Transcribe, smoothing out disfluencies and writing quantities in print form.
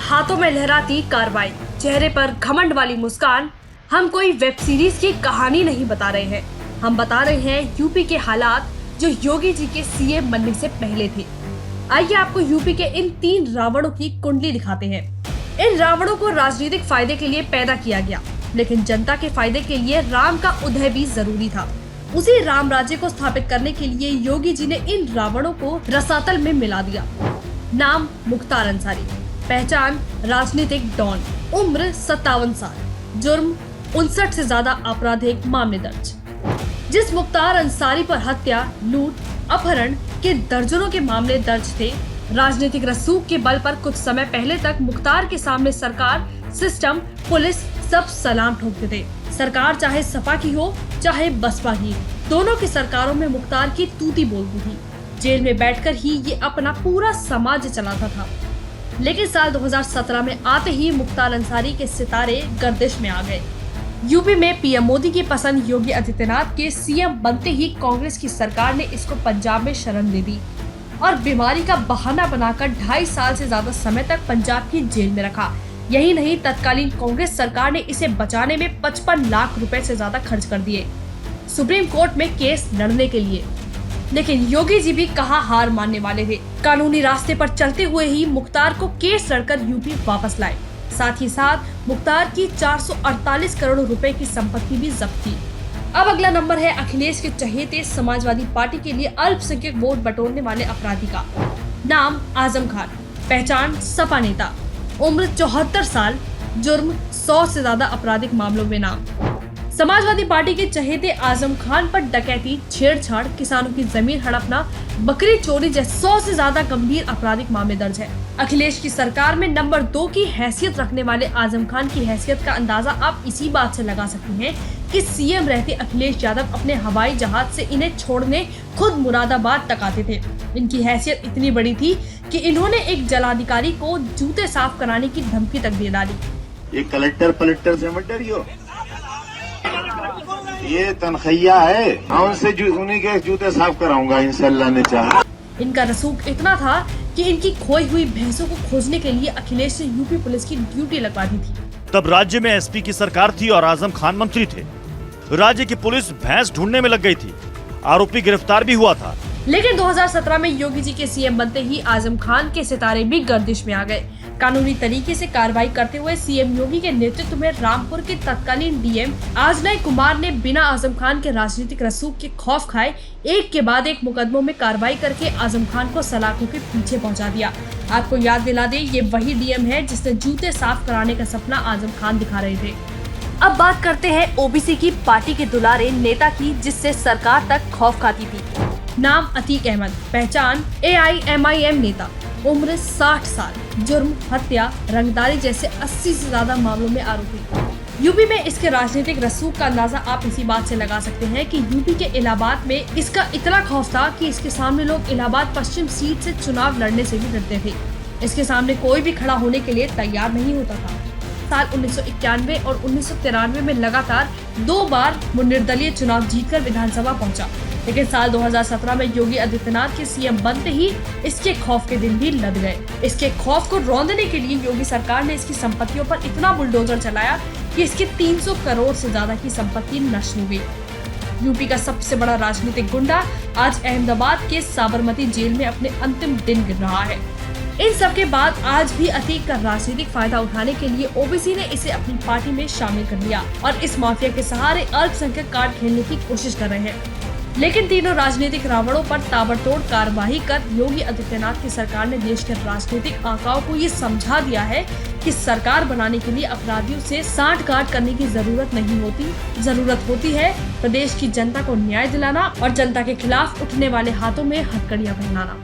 हाथों में लहराती कार्रवाई, चेहरे पर घमंड वाली मुस्कान। हम कोई वेब सीरीज की कहानी नहीं बता रहे हैं, हम बता रहे हैं यूपी के हालात जो योगी जी के सीएम बनने से पहले थे। आइए आपको यूपी के इन 3 रावणों की कुंडली दिखाते हैं। इन रावणों को राजनीतिक फायदे के लिए पैदा किया गया, लेकिन जनता के फायदे के लिए राम का उदय भी जरूरी था। उसी राम राज्य को स्थापित करने के लिए योगी जी ने इन रावणों को रसातल में मिला दिया। नाम मुख्तार अंसारी, पहचान राजनीतिक डॉन, उम्र 57 साल, जुर्म 59 से ज्यादा आपराधिक मामले दर्ज। जिस मुख्तार अंसारी पर हत्या, लूट, अपहरण के दर्जनों के मामले दर्ज थे, राजनीतिक रसूख के बल पर कुछ समय पहले तक मुख्तार के सामने सरकार, सिस्टम, पुलिस सब सलाम ठोकते थे। सरकार चाहे सपा की हो चाहे बसपा की, दोनों की सरकारों में मुख्तार की तूती बोलती थी। जेल में बैठकर ही ये अपना पूरा समाज चलाता था। लेकिन साल 2017 में आते ही मुख्तार अंसारी के सितारे गर्दिश में आ गए। यूपी में पीएम मोदी की पसंद योगी आदित्यनाथ के सीएम बनते ही कांग्रेस की सरकार ने इसको पंजाब में शरण दे दी और बीमारी का बहाना बनाकर 2.5 साल से ज्यादा समय तक पंजाब की जेल में रखा। यही नहीं, तत्कालीन कांग्रेस सरकार ने इसे बचाने में 55 लाख रुपए से ज्यादा खर्च कर दिए सुप्रीम कोर्ट में केस लड़ने के लिए। लेकिन योगी जी भी कहाँ हार मानने वाले थे। कानूनी रास्ते पर चलते हुए ही मुख्तार को केस लड़कर यूपी वापस लाए। साथ ही साथ मुख्तार की 448 करोड़ रुपए की संपत्ति भी जब्त की। अब अगला नंबर है अखिलेश के चहेते समाजवादी पार्टी के लिए अल्पसंख्यक वोट बटोरने वाले अपराधी का। नाम आजम खान, पहचान सपा नेता, उम्र 74 साल, जुर्म 100 से ज्यादा आपराधिक मामलों में नाम। समाजवादी पार्टी के चहेते आजम खान पर डकैती, छेड़छाड़, किसानों की जमीन हड़पना, बकरी चोरी जैसे 100 से ज्यादा गंभीर आपराधिक मामले दर्ज है। अखिलेश की सरकार में नंबर 2 की हैसियत रखने वाले आजम खान की हैसियत का अंदाजा आप इसी बात से लगा सकते हैं कि सीएम रहते अखिलेश यादव अपने हवाई जहाज से इन्हें छोड़ने खुद मुरादाबाद तक आते थे। इनकी हैसियत इतनी बड़ी थी कि इन्होंने एक जलाधिकारी को जूते साफ कराने की धमकी तक दे डाली। ये कलेक्टर से मत डरियो, ये तनखैया है, उनसे उन्हीं के जूते साफ कराऊंगा इंशाल्लाह ने चाहा। इनका रसूख इतना था कि इनकी खोई हुई भैंसों को खोजने के लिए अखिलेश ने यूपी पुलिस की ड्यूटी लगवा दी थी। तब राज्य में एसपी की सरकार थी और आजम खान मंत्री थे। राज्य की पुलिस भैंस ढूंढने में लग गई थी। आरोपी गिरफ्तार भी हुआ था। लेकिन 2017 में योगी जी के सीएम बनते ही आजम खान के सितारे भी गर्दिश में आ गए। कानूनी तरीके से कार्रवाई करते हुए सीएम योगी के नेतृत्व में रामपुर के तत्कालीन डीएम आजनय कुमार ने बिना आजम खान के राजनीतिक रसूख के खौफ खाए एक के बाद एक मुकदमों में कार्रवाई करके आजम खान को सलाखों के पीछे पहुंचा दिया। आपको याद दिला दे, ये वही डीएम है जिसने जूते साफ कराने का सपना आजम खान दिखा रहे थे। अब बात करते हैं ओबीसी की पार्टी के दुलारे नेता की, जिससे सरकार तक खौफ खाती थी। नाम अतीक अहमद, पहचान AIMIM नेता, उम्र 60 साल, जुर्म हत्या, रंगदारी जैसे 80 से ज्यादा मामलों में आरोपी। यूपी में इसके राजनीतिक रसूख का अंदाजा आप इसी बात से लगा सकते हैं कि यूपी के इलाहाबाद में इसका इतना खौफ था कि इसके सामने लोग इलाहाबाद पश्चिम सीट से चुनाव लड़ने से भी डरते थे। इसके सामने कोई भी खड़ा होने के लिए तैयार नहीं होता था। साल 1991 और 1993 में लगातार 2 बार वो निर्दलीय चुनाव जीतकर विधानसभा पहुंचा। लेकिन साल 2017 में योगी आदित्यनाथ के सीएम बनते ही इसके खौफ के दिन भी लद गए। इसके खौफ को रौंदने के लिए योगी सरकार ने इसकी संपत्तियों पर इतना बुलडोजर चलाया कि इसके 300 करोड़ से ज्यादा की संपत्ति नष्ट हो गई। यूपी का सबसे बड़ा राजनीतिक गुंडा आज अहमदाबाद के साबरमती जेल में अपने अंतिम दिन गिर रहा है। इन सब के बाद आज भी अतीक का राजनीतिक फायदा उठाने के लिए ओबीसी ने इसे अपनी पार्टी में शामिल कर लिया और इस माफिया के सहारे अल्पसंख्यक कार्ड खेलने की कोशिश कर रहे हैं। लेकिन तीनों राजनीतिक रावणों पर ताबड़तोड़ कार्यवाही कर योगी आदित्यनाथ की सरकार ने देश के राजनीतिक आंकड़ों को ये समझा दिया है कि सरकार बनाने के लिए अपराधियों से सांठ-गांठ करने की जरूरत नहीं होती। जरूरत होती है प्रदेश की जनता को न्याय दिलाना और जनता के खिलाफ उठने वाले हाथों में हथकड़ियां पहनाना।